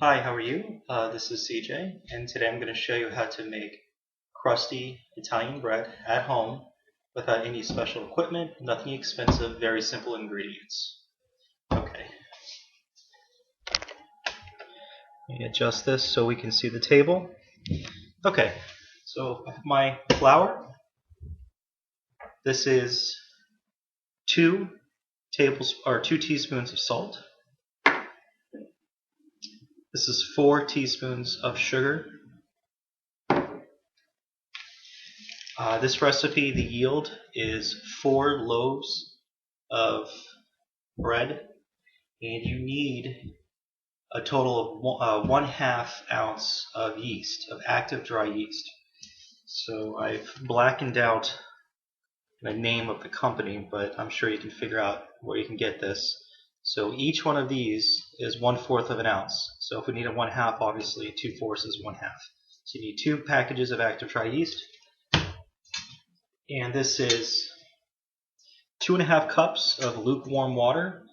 Hi, how are you? This is CJ, and today I'm going to show you how to make crusty Italian bread at home without any special equipment, nothing expensive, very simple ingredients. Okay, let me adjust this so we can see the table. Okay, so my flour, this is 2 teaspoons of salt. This is 4 teaspoons of sugar. This recipe, the yield is 4 loaves of bread, and you need a total of 1/2 ounce of yeast, of active dry yeast. So I've blackened out the name of the company, but I'm sure you can figure out where you can get this. So each one of these is 1/4 of an ounce. So if we need a 1/2, obviously 2/4 is 1/2. So you need 2 packages of active dry yeast. And this is 2½ cups of lukewarm water.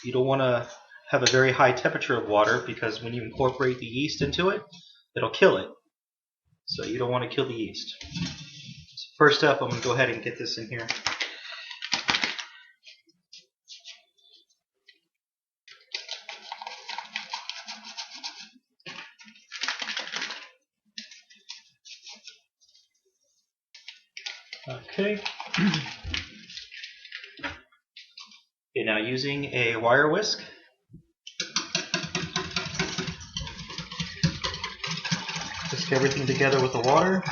You don't want to have a very high temperature of water because when you incorporate the yeast into it, it'll kill it. So you don't want to kill the yeast. So first up, I'm going to go ahead and get this in here. Okay. Okay, now using a wire whisk, whisk everything together with the water.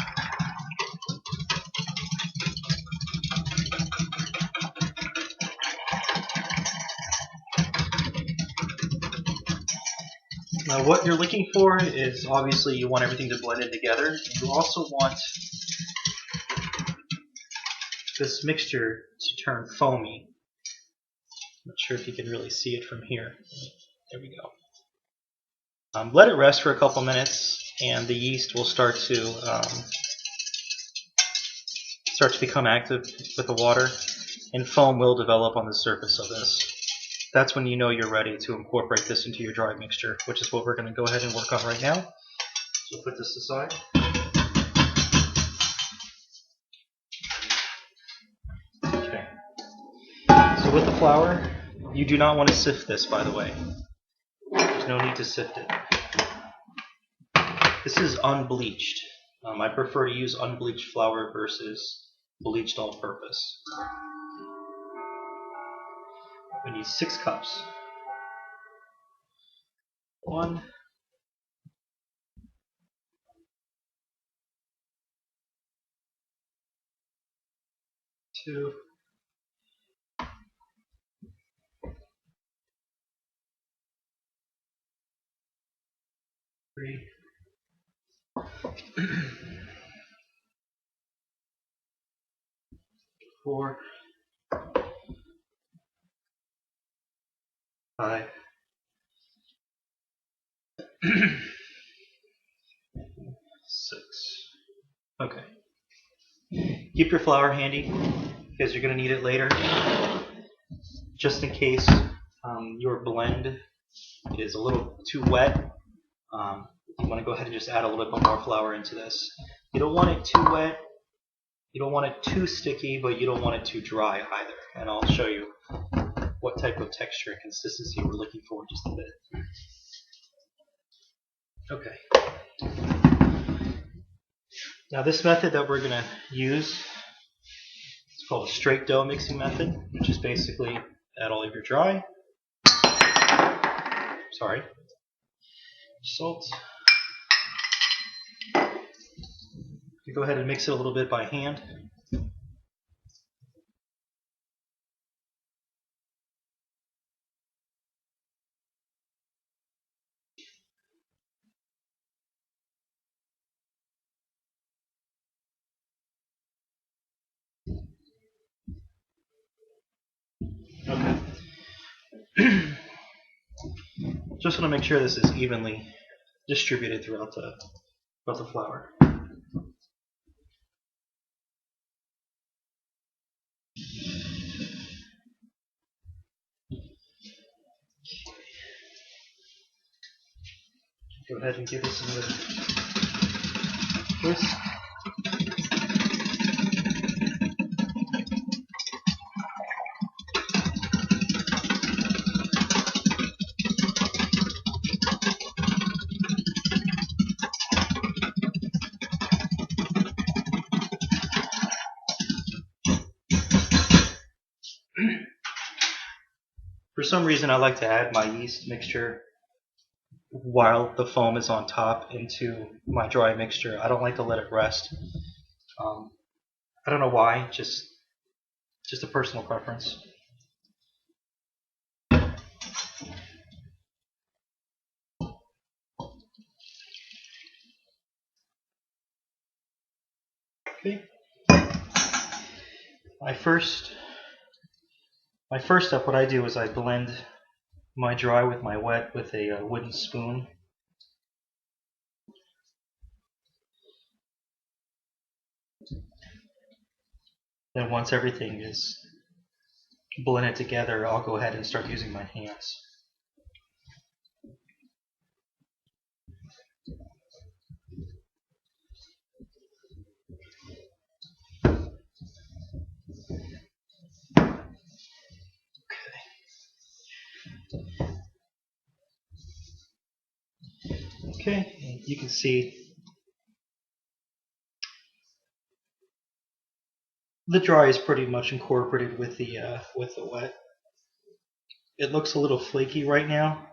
Now what you're looking for is obviously you want everything to blend in together. You also want this mixture to turn foamy. I'm not sure if you can really see it from here. There we go. Let it rest for a couple minutes, and the yeast will start to become active with the water, and foam will develop on the surface of this. That's when you know you're ready to incorporate this into your dry mixture, which is what we're going to go ahead and work on right now. So we'll put this aside. Okay. So with the flour, you do not want to sift this, by the way. There's no need to sift it. This is unbleached. I prefer to use unbleached flour versus bleached all-purpose. We need 6 cups. 1, 2, 3, 4, 5, 6. Okay. Keep your flour handy because you're going to need it later. Just in case your blend is a little too wet, you want to go ahead and just add a little bit more flour into this. You don't want it too wet, you don't want it too sticky, but you don't want it too dry either. And I'll show you what type of texture and consistency we're looking for in just a bit. Okay. Now this method that we're going to use is called a straight dough mixing method, which is basically add all of your salt. You go ahead and mix it a little bit by hand. Okay. Just want to make sure this is evenly distributed throughout the flour. Go ahead and give this a twist. For some reason, I like to add my yeast mixture while the foam is on top into my dry mixture. I don't like to let it rest. I don't know why, just a personal preference. Okay. My first step, what I do is I blend my dry with my wet with a wooden spoon. Then once everything is blended together, I'll go ahead and start using my hands. Okay, and you can see the dry is pretty much incorporated with the wet. It looks a little flaky right now,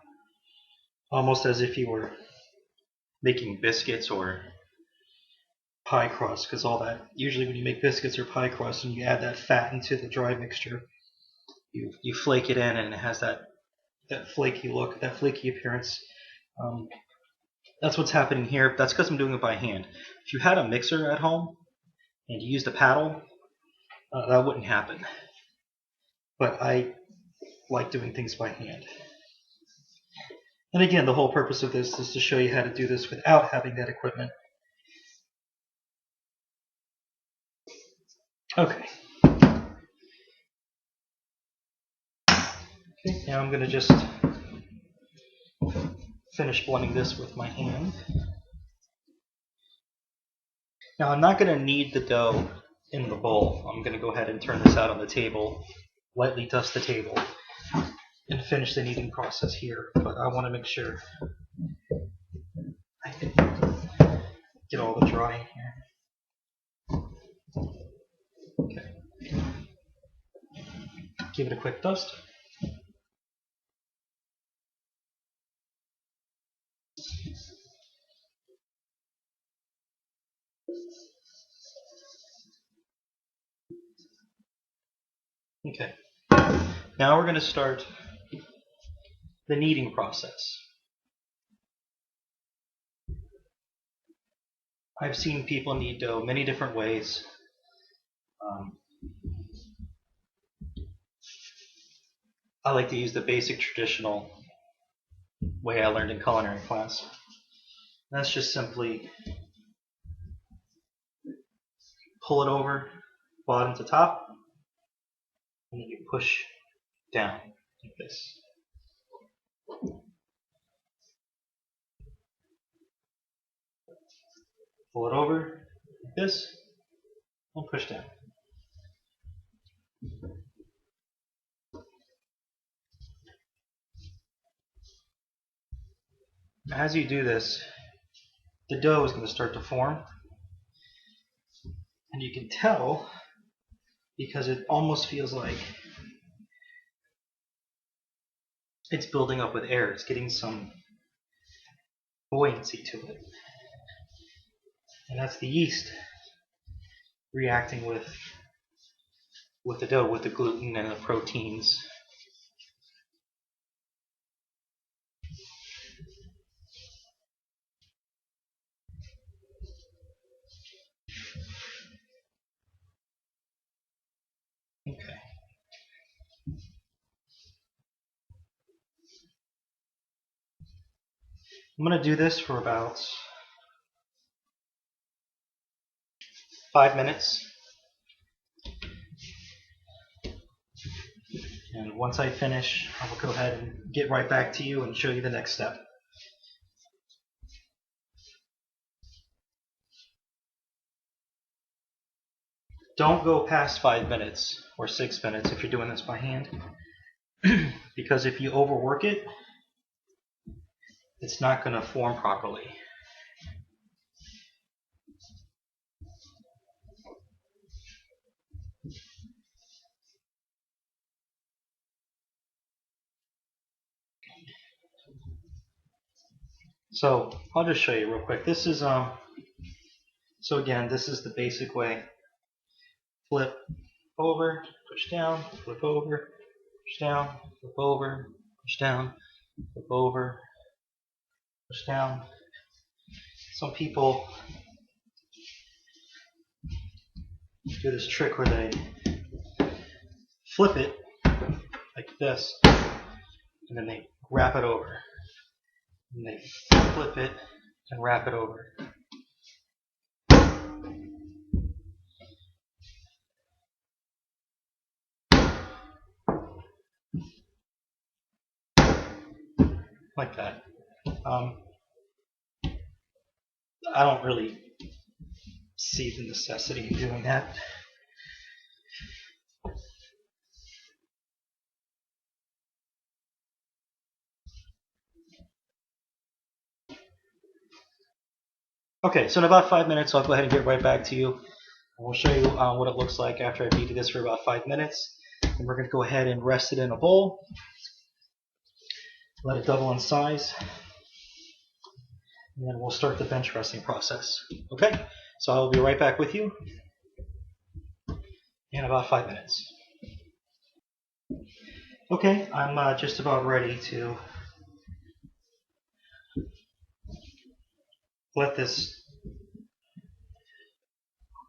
almost as if you were making biscuits or pie crust, because all that, usually when you make biscuits or pie crust and you add that fat into the dry mixture, you flake it in and it has that flaky look, that flaky appearance. That's what's happening here. That's because I'm doing it by hand. If you had a mixer at home and you used a paddle, that wouldn't happen. But I like doing things by hand. And again, the whole purpose of this is to show you how to do this without having that equipment. Okay. Okay, now I'm going to just finish blending this with my hand. Now I'm not going to knead the dough in the bowl. I'm going to go ahead and turn this out on the table, lightly dust the table, and finish the kneading process here. But I want to make sure I can get all the dry in here. Okay. Give it a quick dust. Okay. Now we're going to start the kneading process. I've seen people knead dough many different ways. I like to use the basic traditional way I learned in culinary class. That's just simply pull it over, bottom to top, and then you push down like this. Pull it over like this, and push down. As you do this, the dough is going to start to form, and you can tell because it almost feels like it's building up with air. It's getting some buoyancy to it, and that's the yeast reacting with the dough, with the gluten and the proteins. Okay. I'm going to do this for about 5 minutes. And once I finish, I will go ahead and get right back to you and show you the next step. Don't go past 5 minutes or 6 minutes if you're doing this by hand. Because if you overwork it, it's not going to form properly. So I'll just show you real quick. This is so again, this is the basic way. Flip over, push down, flip over, push down, flip over, push down, flip over, push down. Some people do this trick where they flip it like this, and then they wrap it over. And they flip it and wrap it over. Like that. I don't really see the necessity in doing that. Okay, so in about 5 minutes, I'll go ahead and get right back to you. And we'll show you what it looks like after I've heated this for about 5 minutes. And we're going to go ahead and rest it in a bowl. Let it double in size. And then we'll start the bench resting process. Okay, so I will be right back with you in about 5 minutes. Okay, I'm just about ready to let this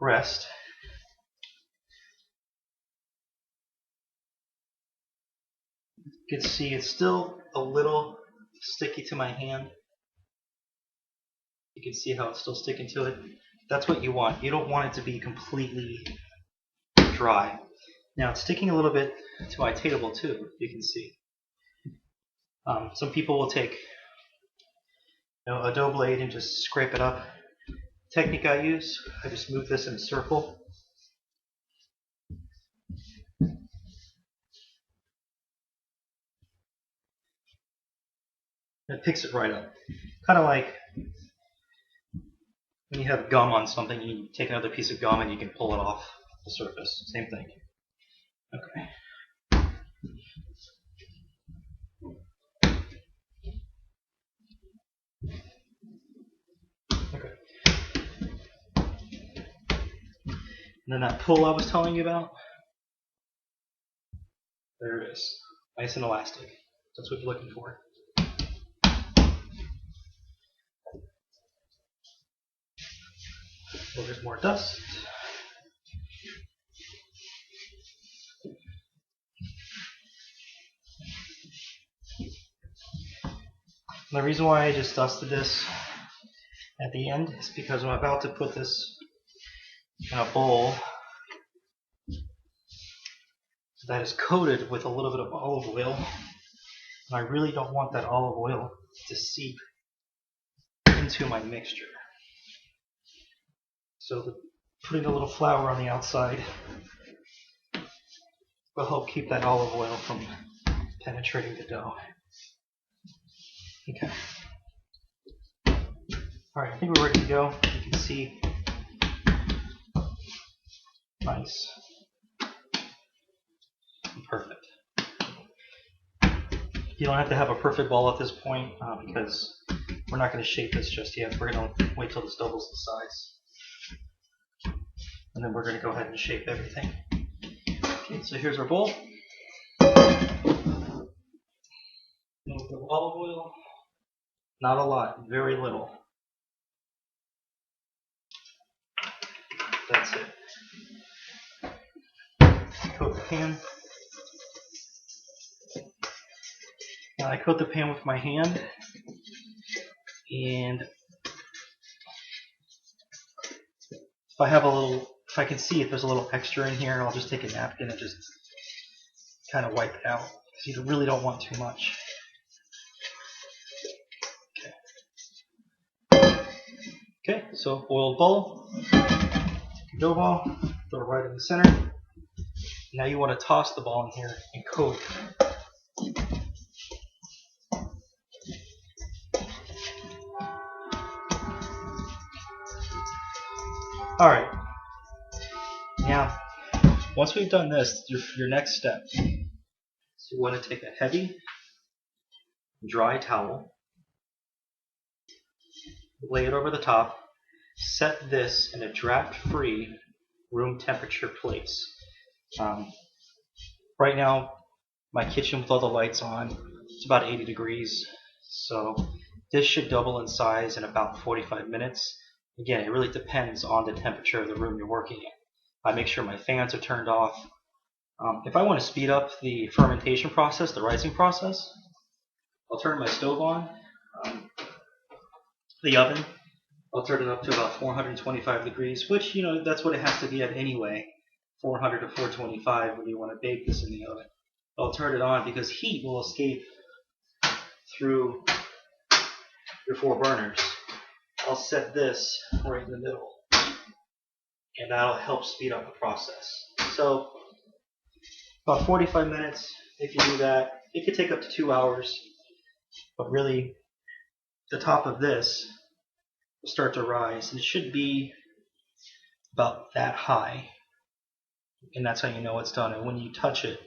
rest. You can see it's still a little sticky to my hand. You can see how it's still sticking to it. That's what you want. You don't want it to be completely dry. Now it's sticking a little bit to my table too, you can see. Some people will take a dough blade and just scrape it up. The technique I use, I just move this in a circle. And it picks it right up. Kind of like when you have gum on something, you take another piece of gum and you can pull it off the surface. Same thing. Okay. Okay. And then that pull I was telling you about, there it is. Nice and elastic. That's what you're looking for. So there's more dust. And the reason why I just dusted this at the end is because I'm about to put this in a bowl that is coated with a little bit of olive oil. And I really don't want that olive oil to seep into my mixture. So putting a little flour on the outside will help keep that olive oil from penetrating the dough. Okay. Alright, I think we're ready to go. You can see nice. Perfect. You don't have to have a perfect ball at this point because we're not going to shape this just yet. We're going to wait till this doubles the size. And then we're going to go ahead and shape everything. Okay, so here's our bowl. A little bit of olive oil. Not a lot, very little. That's it. Coat the pan. Now I coat the pan with my hand, and if I can see if there's a little extra in here, I'll just take a napkin and just kind of wipe it out. Because you really don't want too much. Okay, so oiled bowl, take your dough ball, Throw it right in the center. Now you want to toss the ball in here and coat it. Alright, now once we've done this, your next step is you want to take a heavy, dry towel, lay it over the top, set this in a draft-free, room temperature place. Right now, my kitchen with all the lights on, it's about 80 degrees, so this should double in size in about 45 minutes. Again, it really depends on the temperature of the room you're working in. I make sure my fans are turned off. If I want to speed up the fermentation process, the rising process, I'll turn my stove on. The oven, I'll turn it up to about 425 degrees, which, that's what it has to be at anyway, 400 to 425 when you want to bake this in the oven. I'll turn it on because heat will escape through your 4 burners. I'll set this right in the middle, and that'll help speed up the process. So about 45 minutes if you do that. It could take up to 2 hours, but really the top of this will start to rise, and it should be about that high, and that's how you know it's done. And when you touch it,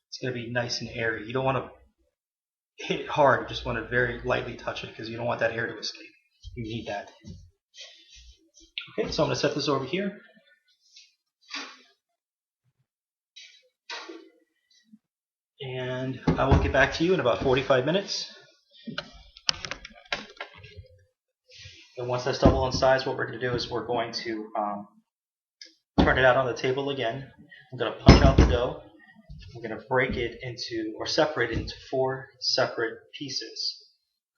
it's going to be nice and airy. You don't want to hit it hard, you just want to very lightly touch it because you don't want that air to escape. You need that. Okay, so I'm going to set this over here. And I will get back to you in about 45 minutes. And once that's double in size, what we're going to do is we're going to turn it out on the table again. I'm going to punch out the dough. I'm going to break it into, or separate it into 4 separate pieces.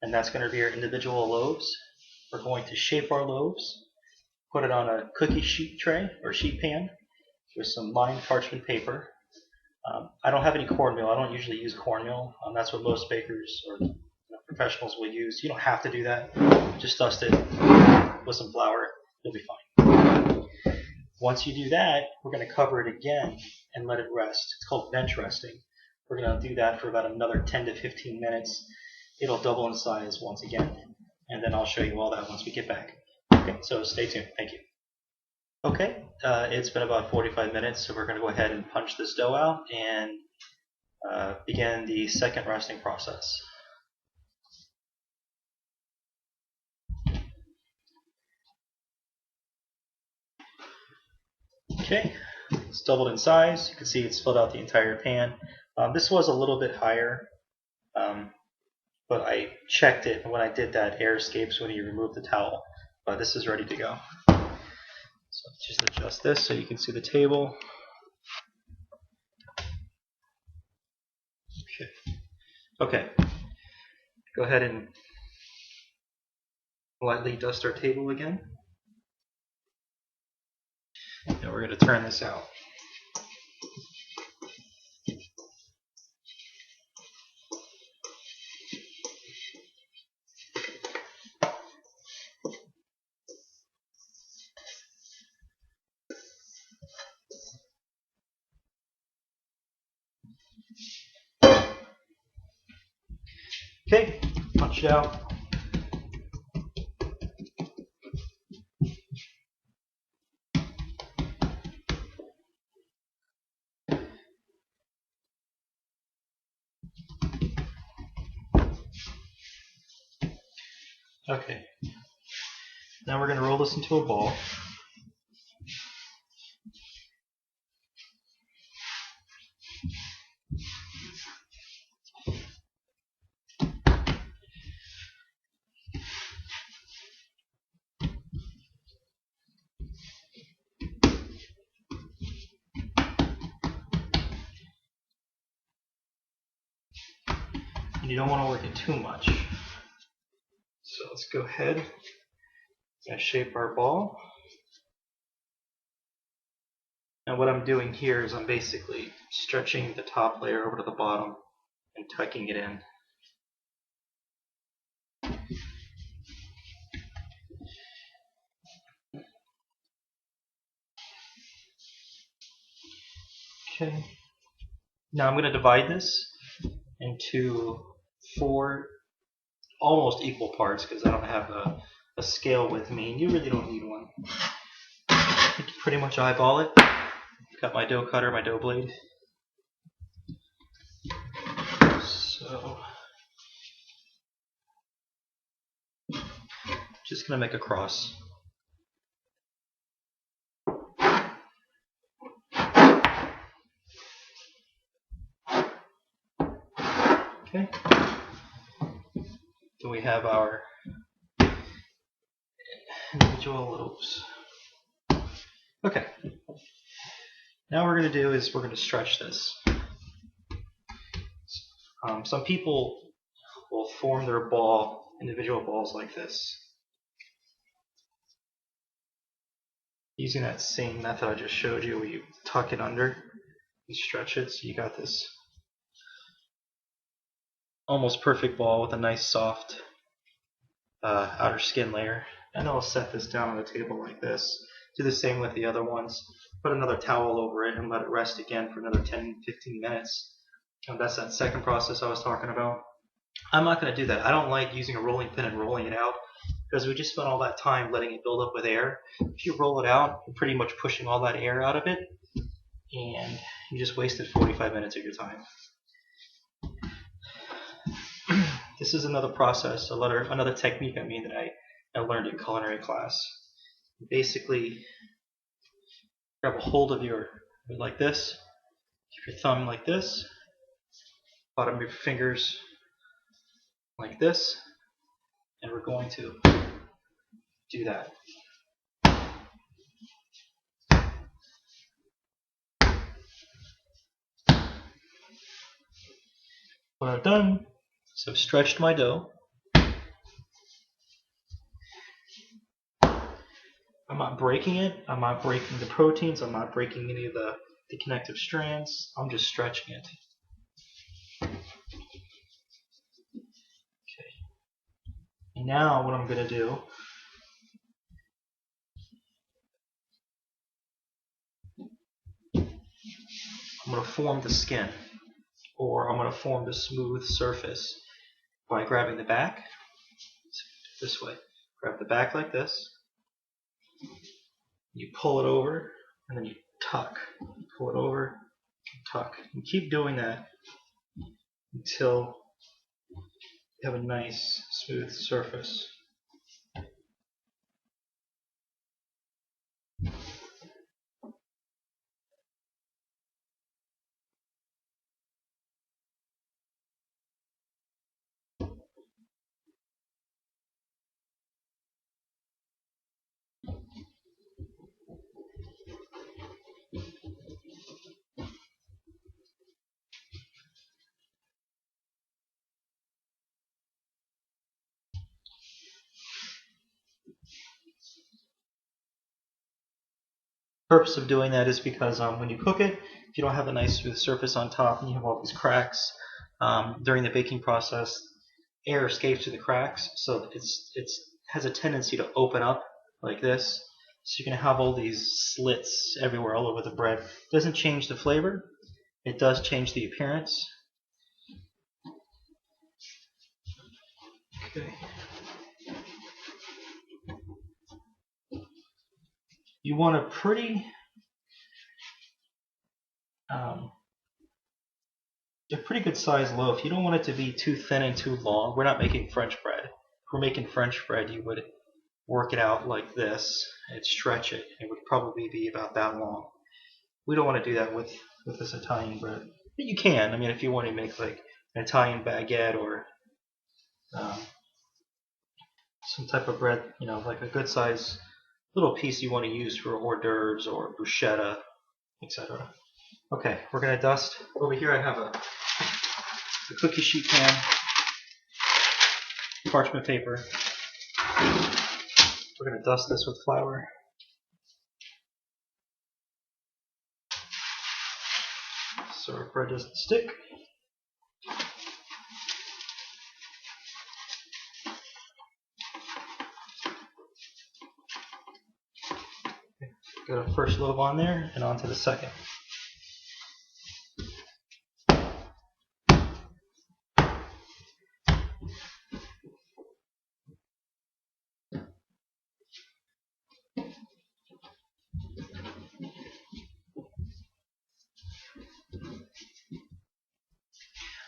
And that's going to be our individual loaves. We're going to shape our loaves, put it on a cookie sheet tray or sheet pan with some lined parchment paper. I don't have any cornmeal. I don't usually use cornmeal. That's what most bakers or professionals will use. You don't have to do that. Just dust it with some flour. You'll be fine. Once you do that, we're going to cover it again and let it rest. It's called bench resting. We're going to do that for about another 10 to 15 minutes. It'll double in size once again, and then I'll show you all that once we get back. Okay, so stay tuned. Thank you. Okay, it's been about 45 minutes, so we're going to go ahead and punch this dough out and begin the second resting process. Okay, it's doubled in size. You can see it's filled out the entire pan. This was a little bit higher, but I checked it, and when I did that, air escapes when you remove the towel. But this is ready to go. So just adjust this so you can see the table. Okay. Go ahead and lightly dust our table again. Now we're going to turn this out. Okay, punch it out. Okay, now we're going to roll this into a ball. And you don't want to work it too much. So let's go ahead and shape our ball. And what I'm doing here is I'm basically stretching the top layer over to the bottom and tucking it in. Okay. Now I'm going to divide this into 4 almost equal parts because I don't have a scale with me. You really don't need one. You can pretty much eyeball it. Got my dough cutter, my dough blade. So, just going to make a cross. Okay. Then we have our individual loaves. Okay. Now what we're going to do is we're going to stretch this. Some people will form their individual balls like this. Using that same method I just showed you where you tuck it under, you stretch it, so you got this almost perfect ball with a nice soft outer skin layer. And I'll set this down on the table like this. Do the same with the other ones. Put another towel over it and let it rest again for another 10-15 minutes. And that's that second process I was talking about. I'm not going to do that. I don't like using a rolling pin and rolling it out because we just spent all that time letting it build up with air. If you roll it out, you're pretty much pushing all that air out of it, and you just wasted 45 minutes of your time. This is another process, another technique that I learned in culinary class. Basically, grab a hold of like this, keep your thumb like this, bottom of your fingers like this, and we're going to do that. What I've done is I've stretched my dough. I'm not breaking it. I'm not breaking the proteins. I'm not breaking any of the connective strands. I'm just stretching it. Okay. And now what I'm going to do I'm going to form the skin, or I'm going to form the smooth surface by grabbing the back this way. Grab the back like this. You pull it over, and then you tuck. Pull it over, tuck. And keep doing that until you have a nice smooth surface. The purpose of doing that is because when you cook it, if you don't have a nice smooth surface on top and you have all these cracks, during the baking process, air escapes through the cracks, so it has a tendency to open up like this. So you're going to have all these slits everywhere all over the bread. It doesn't change the flavor. It does change the appearance. Okay. You want a pretty good sized loaf. You don't want it to be too thin and too long. We're not making French bread. If we're making French bread, you would work it out like this and stretch it. It would probably be about that long. We don't want to do that with this Italian bread. But you can. I mean, if you want to make like an Italian baguette or some type of bread, like a good size little piece you want to use for hors d'oeuvres or bruschetta, etc. Okay, we're going to dust. Over here I have a cookie sheet pan, parchment paper. We're going to dust this with flour. So our bread doesn't stick. Got our first loaf on there and on to the second.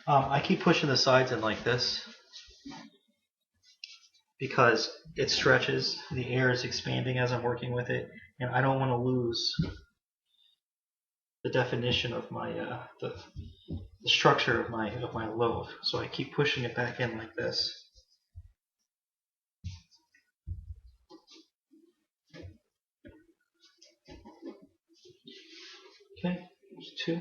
I keep pushing the sides in like this because it stretches. The air is expanding as I'm working with it, and I don't want to lose the definition of my the structure of my loaf. So I keep pushing it back in like this. Okay, there's two.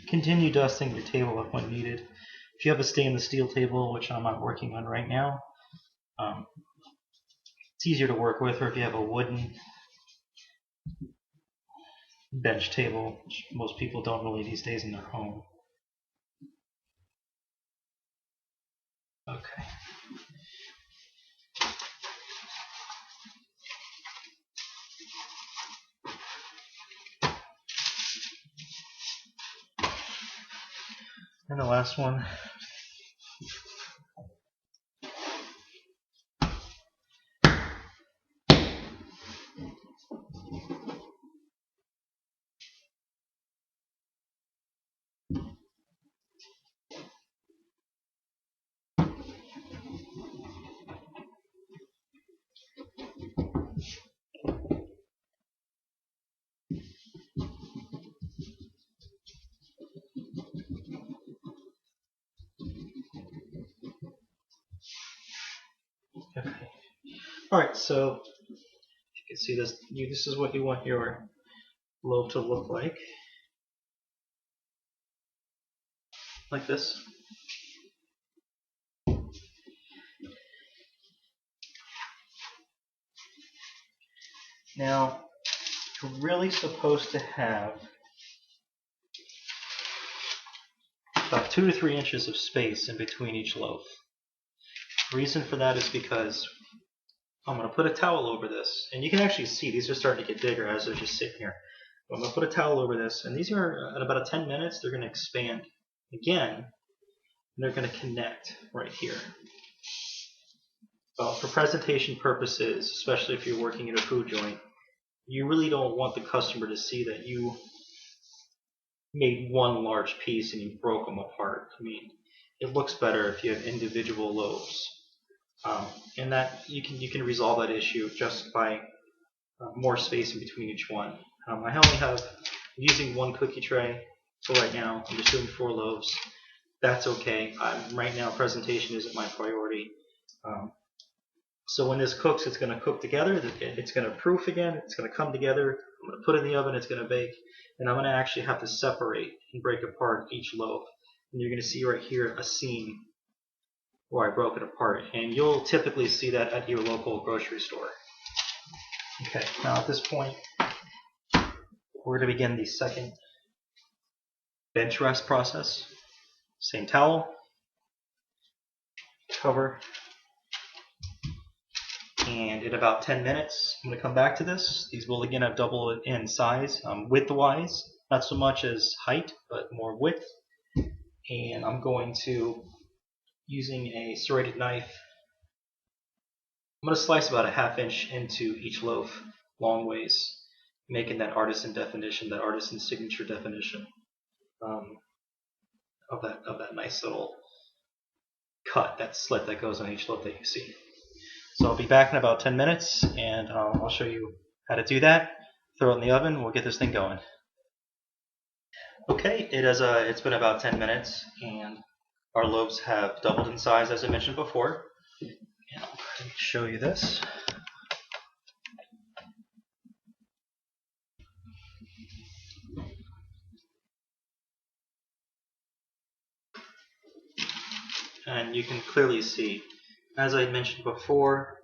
Continue dusting your table up when needed. If you have a stainless steel table, which I'm not working on right now, it's easier to work with, or if you have a wooden bench table, which most people don't really these days in their home. Okay. And the last one. Okay. All right, so you can see this. This is what you want your loaf to look like this. Now, you're really supposed to have about 2 to 3 inches of space in between each loaf. The reason for that is because I'm going to put a towel over this, and you can actually see these are starting to get bigger as they're just sitting here. But I'm going to put a towel over this, and these are at about 10 minutes, they're going to expand again, and they're going to connect right here. For presentation purposes, especially if you're working in a food joint, you really don't want the customer to see that you made one large piece and you broke them apart. I mean, it looks better if you have individual loaves, and that you can resolve that issue just by more space in between each one. I only have I'm using one cookie tray, so right now I'm just doing 4 loaves. That's okay. Right now, presentation isn't my priority. So when this cooks, it's going to cook together. It's going to proof again. It's going to come together. I'm going to put it in the oven. It's going to bake. And I'm going to actually have to separate and break apart each loaf. And you're going to see right here a seam where I broke it apart. And you'll typically see that at your local grocery store. Okay, now at this point, we're going to begin the second bench rest process. Same towel, cover, and in about 10 minutes, I'm going to come back to this. These will again have double in size, width-wise, not so much as height, but more width. And I'm going to, using a serrated knife, I'm going to slice about a ½ inch into each loaf, long ways, making that artisan definition, that artisan signature definition of that nice little cut, that slit that goes on each loaf that you see. So I'll be back in about 10 minutes, and I'll show you how to do that. Throw it in the oven. We'll get this thing going. Okay, it's been about 10 minutes, and our loaves have doubled in size, as I mentioned before. And I'll show you this. And you can clearly see, as I mentioned before,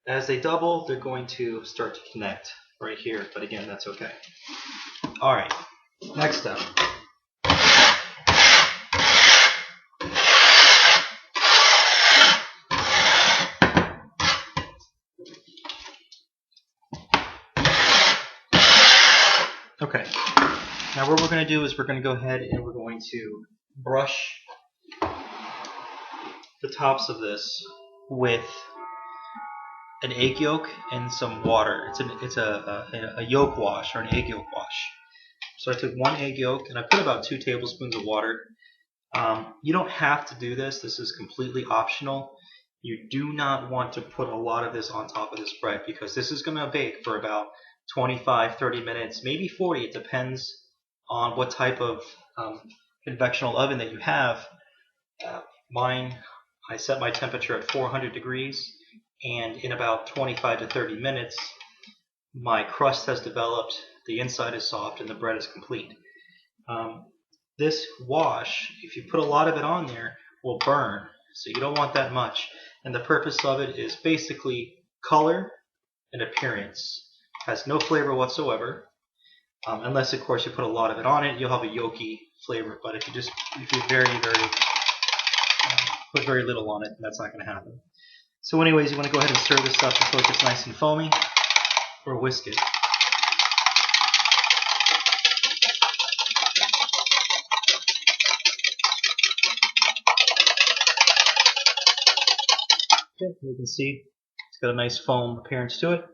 as they double, they're going to start to connect right here. But again, that's okay. All right, next step. Okay, now what we're going to do is we're going to go ahead and we're going to brush the tops of this with an egg yolk and some water. It's a yolk wash or an egg yolk wash. So I took 1 egg yolk and I put about 2 tablespoons of water. You don't have to do this. This is completely optional. You do not want to put a lot of this on top of this bread because this is going to bake for about 25, 30 minutes, maybe 40. It depends on what type of convectional oven that you have. Mine, I set my temperature at 400 degrees, and in about 25 to 30 minutes, my crust has developed, the inside is soft, and the bread is complete. This wash, if you put a lot of it on there, will burn, so you don't want that much. And the purpose of it is basically color and appearance. It has no flavor whatsoever, unless of course you put a lot of it on it. You'll have a yolky flavor. But if you put very little on it, that's not going to happen. So anyways, you want to go ahead and stir this up until it gets nice and foamy, or whisk it. Okay, you can see it's got a nice foam appearance to it.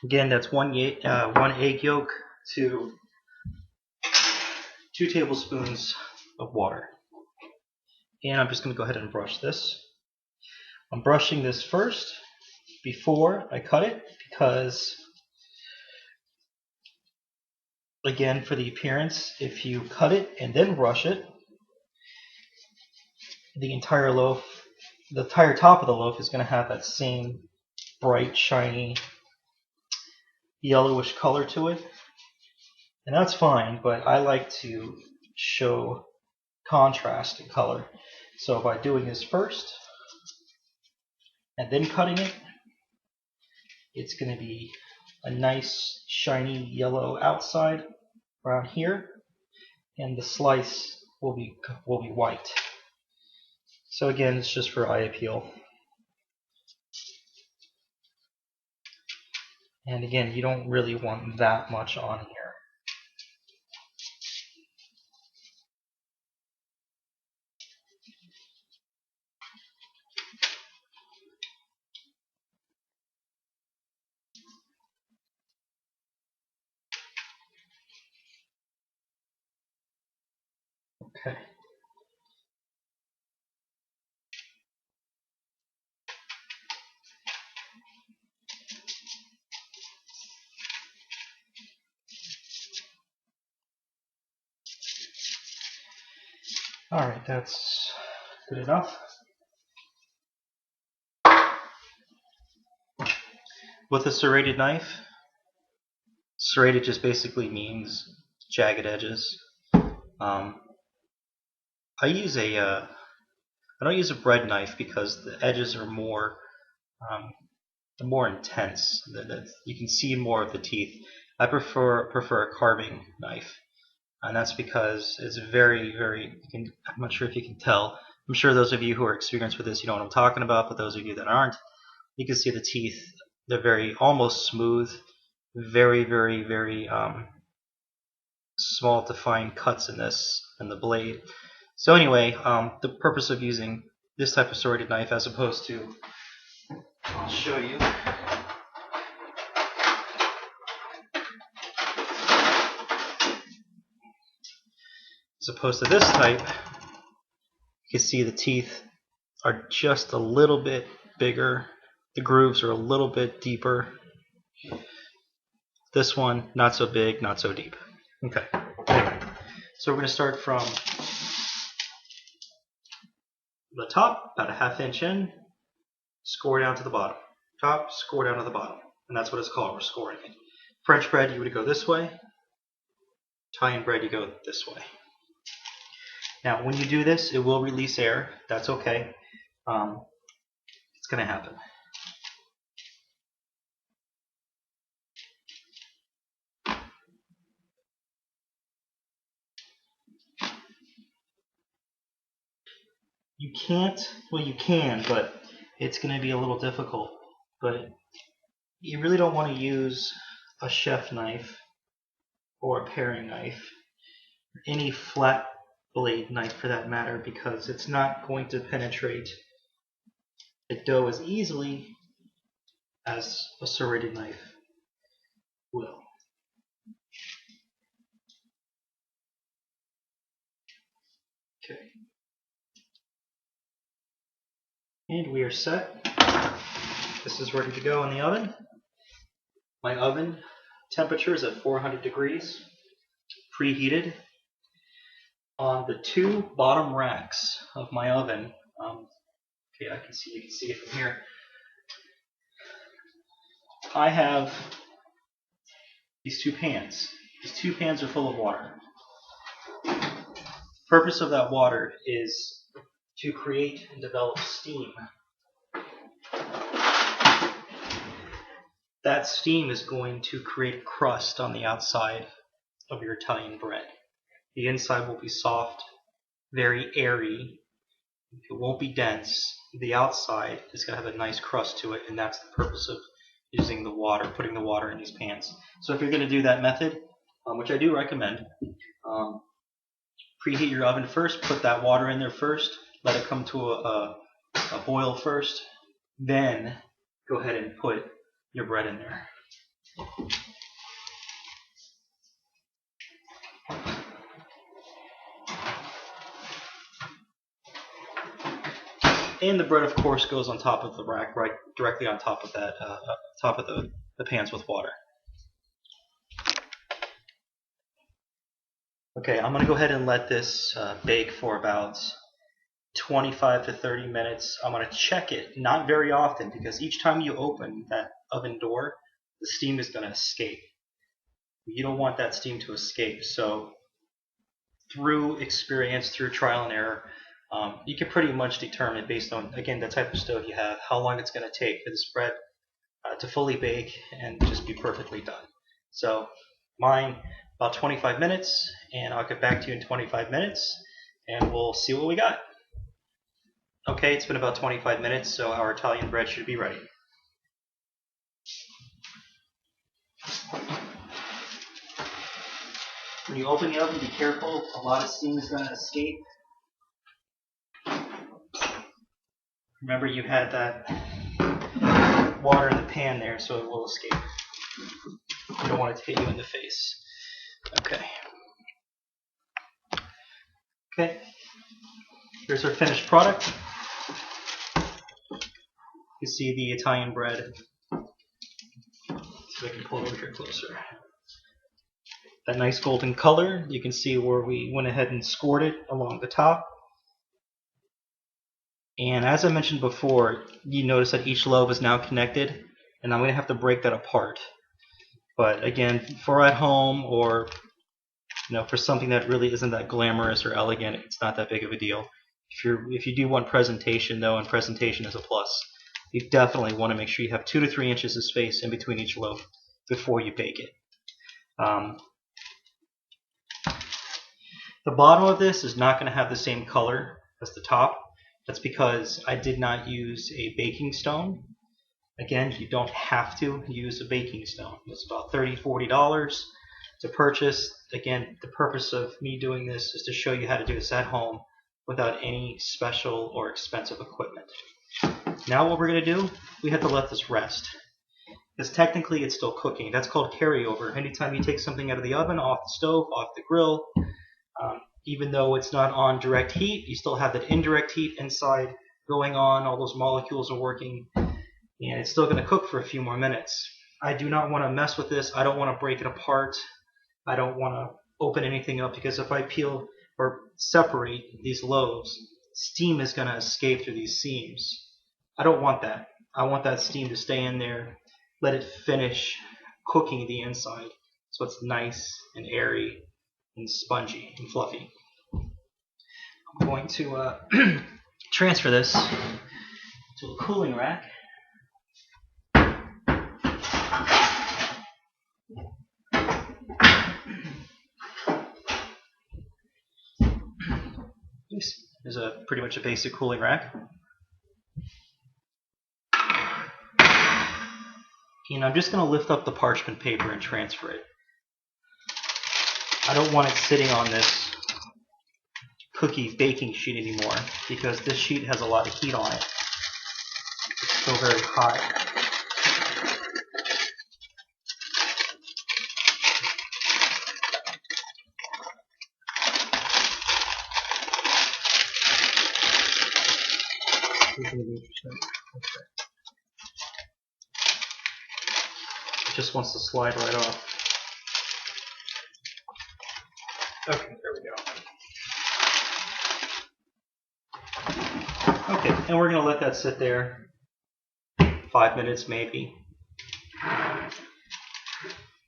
Again, that's one egg yolk to 2 tablespoons of water. And I'm just going to go ahead and brush this. I'm brushing this first before I cut it because, again, for the appearance, if you cut it and then brush it, the entire loaf, the entire top of the loaf is going to have that same bright, shiny, yellowish color to it. And that's fine, but I like to show contrast in color. So by doing this first and then cutting it, it's going to be a nice shiny yellow outside around here, and the slice will be white. So again, it's just for eye appeal. And again, you don't really want that much on here. Okay. Alright, that's good enough. With a serrated knife, serrated just basically means jagged edges. I don't use a bread knife because the edges are more intense. You can see more of the teeth. I prefer a carving knife, and that's because it's very, I'm not sure if you can tell. I'm sure those of you who are experienced with this, you know what I'm talking about, but those of you that aren't, you can see the teeth. They're very almost smooth, very small defined cuts in the blade. So anyway, the purpose of using this type of serrated knife as opposed to, I'll show you. As opposed to this type, you can see the teeth are just a little bit bigger. The grooves are a little bit deeper. This one, not so big, not so deep. Okay, anyway, so we're going to start from the top, about a ½ inch in, score down to the bottom. Top, score down to the bottom. And that's what it's called, we're scoring it. French bread, you would go this way. Italian bread, you go this way. Now, when you do this, it will release air. That's okay. It's going to happen. You can't, well, you can, but it's going to be a little difficult. But you really don't want to use a chef knife or a paring knife, or any flat blade knife for that matter, because it's not going to penetrate the dough as easily as a serrated knife will. Okay. And we are set. This is ready to go in the oven. My oven temperature is at 400 degrees, preheated. On the two bottom racks of my oven, okay, you can see it from here. I have these two pans. These two pans are full of water. The purpose of that water is to create and develop steam. That steam is going to create a crust on the outside of your Italian bread. The inside will be soft, very airy. It won't be dense. The outside is going to have a nice crust to it, and that's the purpose of using the water, putting the water in these pans. So if you're going to do that method, which I do recommend, preheat your oven first, put that water in there first, let it come to a boil first, then go ahead and put your bread in there. And the bread, of course, goes on top of the rack, right directly on top of that, top of the pans with water. Okay, I'm going to go ahead and let this bake for about 25 to 30 minutes. I'm going to check it, not very often, because each time you open that oven door, the steam is going to escape. You don't want that steam to escape, so through experience, through trial and error, you can pretty much determine based on, again, the type of stove you have, how long it's going to take for this bread to fully bake and just be perfectly done. So mine, about 25 minutes, and I'll get back to you in 25 minutes, and we'll see what we got. Okay, it's been about 25 minutes, so our Italian bread should be ready. When you open the oven, be careful. A lot of steam is going to escape. Remember, you had that water in the pan there, so it will escape. You don't want it to hit you in the face. Okay. Okay. Here's our finished product. You see the Italian bread. So I can pull it over here closer. That nice golden color. You can see where we went ahead and scored it along the top. And as I mentioned before, you notice that each lobe is now connected, and I'm going to have to break that apart. But again, for at home or for something that really isn't that glamorous or elegant, it's not that big of a deal. If you do want presentation though, and presentation is a plus, you definitely want to make sure you have 2 to 3 inches of space in between each loaf before you bake it. The bottom of this is not going to have the same color as the top. That's because I did not use a baking stone. Again, you don't have to use a baking stone. It's about $30, $40 to purchase. Again, the purpose of me doing this is to show you how to do this at home without any special or expensive equipment. Now what we're going to do, we have to let this rest. Because technically it's still cooking. That's called carryover. Anytime you take something out of the oven, off the stove, off the grill, even though it's not on direct heat, you still have that indirect heat inside going on. All those molecules are working, and it's still going to cook for a few more minutes. I do not want to mess with this. I don't want to break it apart. I don't want to open anything up, because if I peel or separate these loaves, steam is going to escape through these seams. I don't want that. I want that steam to stay in there. Let it finish cooking the inside so it's nice and airy and spongy and fluffy. I'm going to transfer this to a cooling rack. This is pretty much a basic cooling rack. And I'm just going to lift up the parchment paper and transfer it. I don't want it sitting on this cookie baking sheet anymore because this sheet has a lot of heat on it. It's still very hot. This is going to be interesting. Okay. It just wants to slide right off. Okay, there we go. Okay, and we're going to let that sit there 5 minutes maybe.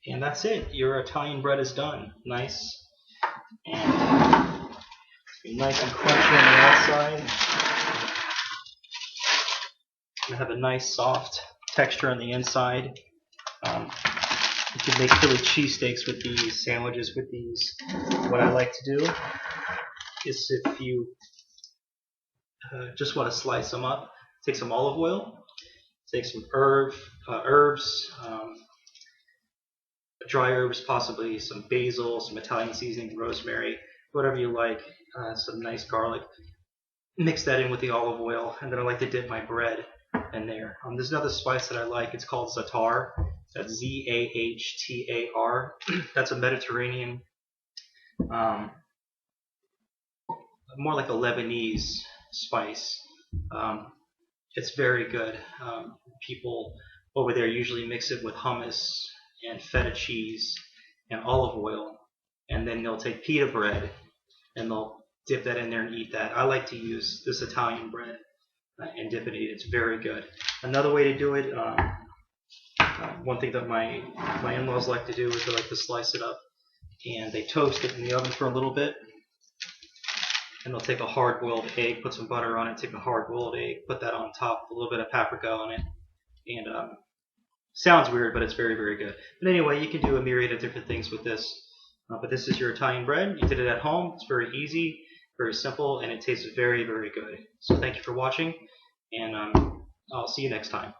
And that's it. Your Italian bread is done. Nice and crunchy on the outside. You have a nice soft texture on the inside. You can make Philly cheesesteaks with these, sandwiches with these. What I like to do is if you just want to slice them up, take some olive oil, take some herbs, dry herbs, possibly some basil, some Italian seasoning, rosemary, whatever you like, some nice garlic. Mix that in with the olive oil, and then I like to dip my bread in there. There's another spice that I like. It's called za'atar. That's Z-A-H-T-A-R. That's a Mediterranean, more like a Lebanese spice. It's very good. People over there usually mix it with hummus and feta cheese and olive oil, and then they'll take pita bread and they'll dip that in there and eat that. I like to use this Italian bread and dip it in it. It's very good. Another way to do it, one thing that my in-laws like to do is they like to slice it up and they toast it in the oven for a little bit, and they'll take a hard-boiled egg, put some butter on it, take a hard-boiled egg, put that on top, a little bit of paprika on it, and sounds weird, but it's very, very good. But anyway, you can do a myriad of different things with this. But this is your Italian bread. You did it at home. It's very easy, very simple, and it tastes very, very good. So thank you for watching, and I'll see you next time.